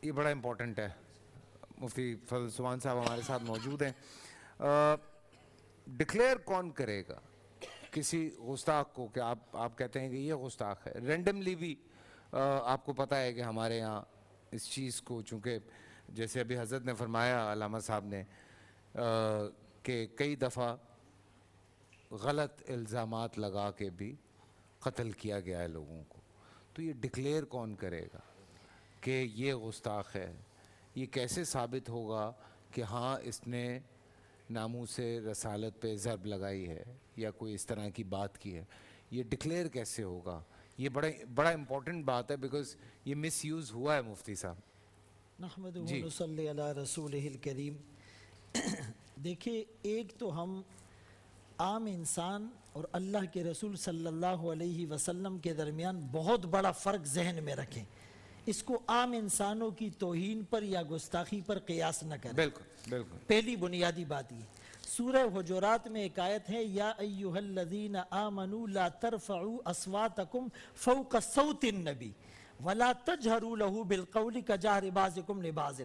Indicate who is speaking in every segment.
Speaker 1: یہ بڑا امپورٹنٹ ہے. مفتی فضل سبحان صاحب ہمارے ساتھ موجود ہیں. ڈکلیئر کون کرے گا کسی گستاخ کو کہ آپ کہتے ہیں کہ یہ گستاخ ہے؟ رینڈملی بھی آپ کو پتہ ہے کہ ہمارے یہاں اس چیز کو، چونکہ جیسے ابھی حضرت نے فرمایا علامہ صاحب نے کہ کئی دفعہ غلط الزامات لگا کے بھی قتل کیا گیا ہے لوگوں کو، تو یہ ڈکلیئر کون کرے گا کہ یہ گستاخ ہے؟ یہ کیسے ثابت ہوگا کہ ہاں اس نے ناموس رسالت پہ ضرب لگائی ہے یا کوئی اس طرح کی بات کی ہے؟ یہ ڈکلیئر کیسے ہوگا؟ یہ بڑا امپورٹنٹ بات ہے، بیکاز یہ مس یوز ہوا ہے مفتی صاحب.
Speaker 2: نحمدہ و نصلی علی رسولہ الکریم. دیکھیے، ایک تو ہم عام انسان اور اللہ کے رسول صلی اللہ علیہ وسلم کے درمیان بہت بڑا فرق ذہن میں رکھیں. اس کو عام انسانوں کی توہین پر یا گستاخی پر قیاس نہ کریں.
Speaker 1: بالکل بالکل.
Speaker 2: پہلی بنیادی بات یہ. سورہ حجرات میں ایک آیت ہے، یا ایہا الذین آمنوا لا ترفعوا اصواتکم فوق صوت النبی ولا تجہروا لہ بالقول کجہر بعضکم لبعض.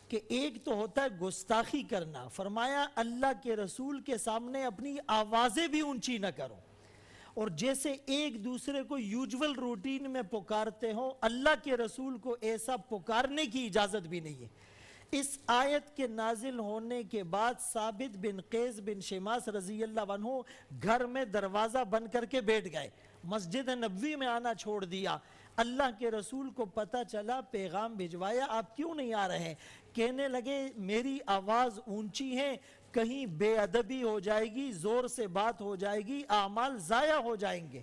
Speaker 2: کہ ایک تو ہوتا ہے گستاخی کرنا، فرمایا اللہ کے رسول کے سامنے اپنی آوازیں بھی اونچی نہ کرو، اور جیسے ایک دوسرے کو یوجول روٹین میں پکارتے ہوں، اللہ کے رسول کو ایسا پکارنے کی اجازت بھی نہیں ہے. اس آیت کے نازل ہونے کے بعد ثابت بن قیس بن شماس رضی اللہ عنہ گھر میں دروازہ بند کر کے بیٹھ گئے، مسجد نبوی میں آنا چھوڑ دیا. اللہ کے رسول کو پتہ چلا، پیغام بھجوایا، آپ کیوں نہیں آ رہے ہیں؟ کہنے لگے میری آواز اونچی ہے، کہیں بے ادبی ہو جائے گی، زور سے بات ہو جائے گی، اعمال ضائع ہو جائیں گے.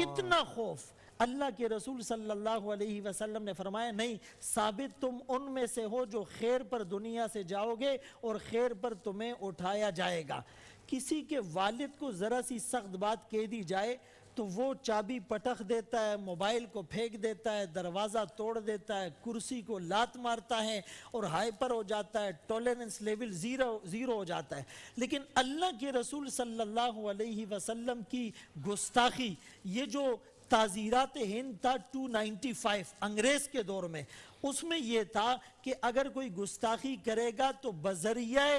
Speaker 2: اتنا خوف. اللہ کے رسول صلی اللہ علیہ وسلم نے فرمایا نہیں، ثابت تم ان میں سے ہو جو خیر پر دنیا سے جاؤ گے اور خیر پر تمہیں اٹھایا جائے گا. کسی کے والد کو ذرا سی سخت بات کہہ دی جائے تو وہ چابی پٹخ دیتا ہے، موبائل کو پھینک دیتا ہے، دروازہ توڑ دیتا ہے، کرسی کو لات مارتا ہے اور ہائپر ہو جاتا ہے، ٹولرنس لیول زیرو ہو جاتا ہے. لیکن اللہ کے رسول صلی اللہ علیہ وسلم کی گستاخی، یہ جو تعزیرات ہند تھا 295 انگریز کے دور میں، اس میں یہ تھا کہ اگر کوئی گستاخی کرے گا تو بذریعہ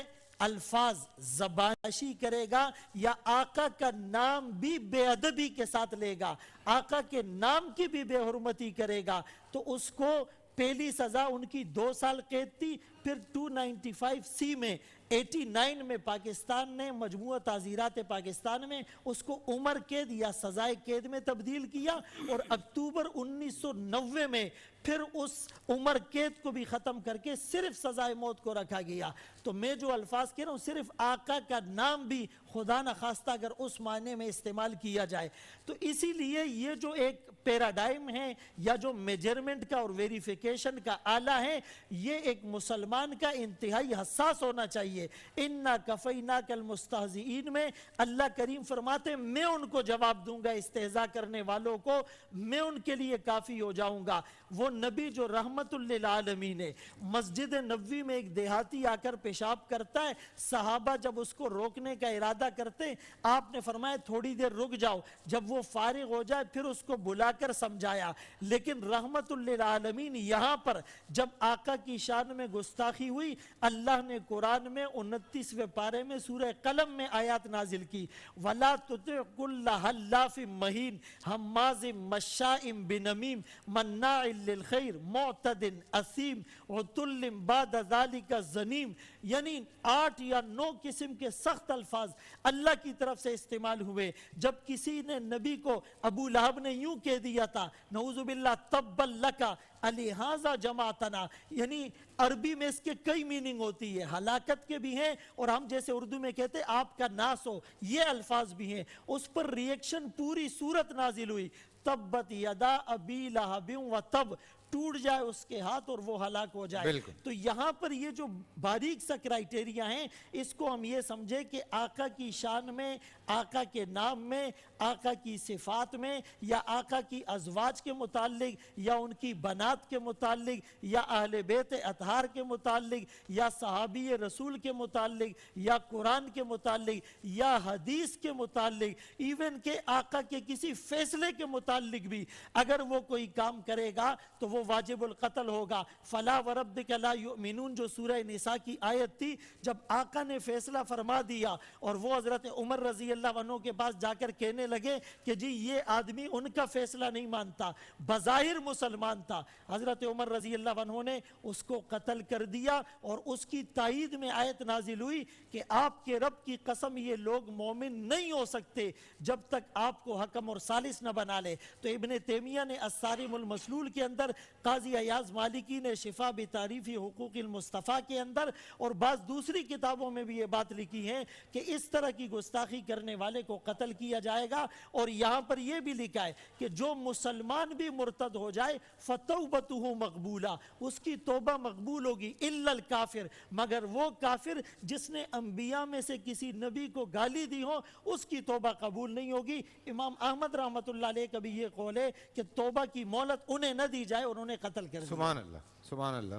Speaker 2: الفاظ زبانشی کرے گا یا آقا کا نام بھی بے ادبی کے ساتھ لے گا، آقا کے نام کی بھی بے حرمتی کرے گا، تو اس کو پہلی سزا ان کی 2 سال قید تھی. پھر 295 سی میں 89 میں پاکستان نے مجموعہ تعزیرات پاکستان میں اس کو عمر قید یا سزائے قید میں تبدیل کیا، اور اکتوبر 1990 میں پھر اس عمر قید کو بھی ختم کر کے صرف سزائے موت کو رکھا گیا. تو میں جو الفاظ کہہ رہا ہوں، صرف آقا کا نام بھی خدا نخواستہ اگر اس معنی میں استعمال کیا جائے تو اسی لیے یہ جو ایک پیراڈائم ہے یا جو میجرمنٹ کا اور ویریفیکیشن کا آلہ ہے، یہ ایک مسلمان کا انتہائی حساس ہونا چاہیے. اِنَّا كَفَيْنَاكَ الْمُسْتَهْزِئِينَ میں اللہ کریم فرماتے میں ان کو جواب دوں گا، استہزاء کرنے والوں کو میں ان کے لیے کافی ہو جاؤں گا. وہ نبی جو رحمت للعالمین ہے، مسجد نبوی میں ایک دیہاتی آ کر پیشاب کرتا ہے، صحابہ جب اس کو روکنے کا ارادہ کرتے، آپ نے فرمایا تھوڑی دیر رک جاؤ، جب وہ فارغ ہو جائے پھر اس کو بلا کر سمجھایا. لیکن رحمت للعالمین یہاں پر جب آقا کی شان میں گستاخی ہوئی، اللہ نے قرآن میں 29ویں پارے میں سورہ قلم میں آیات نازل کی، وَلَا تُطِعْ كُلَّ حَلَّافٍ مَّهِينٍ ہَمَّازٍ مَّشَّاءٍ بِنَمِيمٍ مَّنَّاعٍ لِّلْخَيْرِ مُعْتَدٍ أَثِيمٍ عُتُلٍّ بَعْدَ ذَلِكَ زَنِيمٍ. یعنی 8 یا 9 قسم کے سخت الفاظ اللہ کی طرف سے استعمال ہوئے. جب کسی نے نبی کو، ابو لہب نے یوں کہہ دیا تھا، نعوذ باللہ، تَبًّا لَّكَ أَلِهَٰذَا جَمَعْتَنَا، یعنی عربی میں اس کے کئی میننگ ہوتی ہے، ہلاکت کے بھی ہیں اور ہم جیسے اردو میں کہتے ہیں آپ کا ناس ہو، یہ الفاظ بھی ہیں. اس پر ریئیکشن پوری سورت نازل ہوئی، تبت یدا ابی لہب وتب، ٹوٹ جائے اس کے ہاتھ اور وہ ہلاک ہو جائے. تو یہاں پر یہ جو باریک سا کرائیٹیریا ہیں، اس کو ہم یہ سمجھے کہ آقا کی شان میں، آقا کے نام میں، آقا کی صفات میں، یا آقا کی ازواج کے متعلق، یا ان کی بنات کے متعلق، یا اہل بیت اطہار کے متعلق، یا صحابی رسول کے متعلق، یا قرآن کے متعلق، یا حدیث کے متعلق، ایون کہ آقا کے کسی فیصلے کے متعلق بھی اگر وہ کوئی کام کرے گا تو وہ وہ واجب القتل ہوگا. فلا وربک لا یؤمنون جو سورہ نساء کی آیت تھی, جب آقا نے فیصلہ فرما دیا اور وہ حضرت عمر رضی اللہ عنہ کے پاس جا کر کہنے لگے کہ جی یہ آدمی ان کا فیصلہ نہیں مانتا, بظاہر مسلمان تھا, حضرت عمر رضی اللہ عنہ نے اس کو قتل کر دیا. اور اس کی تائید میں آیت نازل ہوئی کہ آپ کے رب کی قسم یہ لوگ مومن نہیں ہو سکتے جب تک آپ کو حکم اور ثالث نہ بنا لے. تو ابن تیمیہ نے الصارم المسلول کے اندر, قاضی ایاز مالکی نے شفا بتعریف حقوق المصطفیٰ کے اندر, اور بعض دوسری کتابوں میں بھی یہ بات لکھی ہے کہ اس طرح کی گستاخی کرنے والے کو قتل کیا جائے گا. اور یہاں پر یہ بھی لکھا ہے کہ جو مسلمان بھی مرتد ہو جائے فتوبتہ مقبولہ, اس کی توبہ مقبول ہوگی, الا الکافر, مگر وہ کافر جس نے انبیاء میں سے کسی نبی کو گالی دی ہو اس کی توبہ قبول نہیں ہوگی. امام احمد رحمۃ اللہ علیہ کا بھی یہ قول ہے کہ توبہ کی مہلت انہیں نہ دی جائے, انہوں نے قتل کر دیا.
Speaker 1: سبحان اللہ, سبحان اللہ.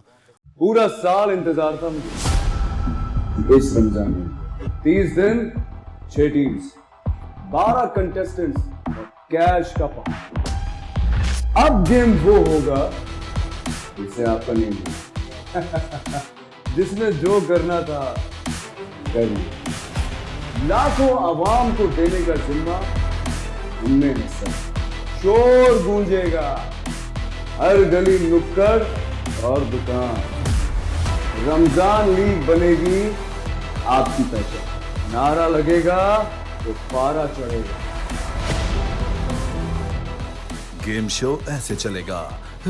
Speaker 3: پورا سال انتظار تھا مجھے اس رمضان میں, 30 دن 6 ٹیمز, 12 کنٹیسٹنٹس اور کیش کا پاؤں. اب گیم وہ ہوگا جسے آپ کا نہیں ہوگا, جس نے جو کرنا تھا کر لیا. لاکھوں عوام کو دینے کا ذمہ ہم نے حصہ. شور گونجے گا ہر گلی نکڑ اور دکان. رمضان لیگ بنے گی آپ کی پہچان. نعرہ لگے گا تو پارا چڑھے گا.
Speaker 4: گیم شو ایسے چلے گا.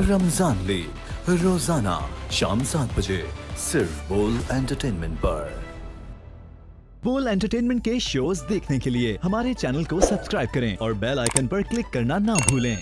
Speaker 4: رمضان لیگ روزانہ شام 7 بجے صرف بول انٹرٹینمنٹ پر.
Speaker 5: بول انٹرٹینمنٹ کے شوز دیکھنے کے لیے ہمارے چینل کو سبسکرائب کریں اور بیل آئیکن پر کلک کرنا نہ بھولیں.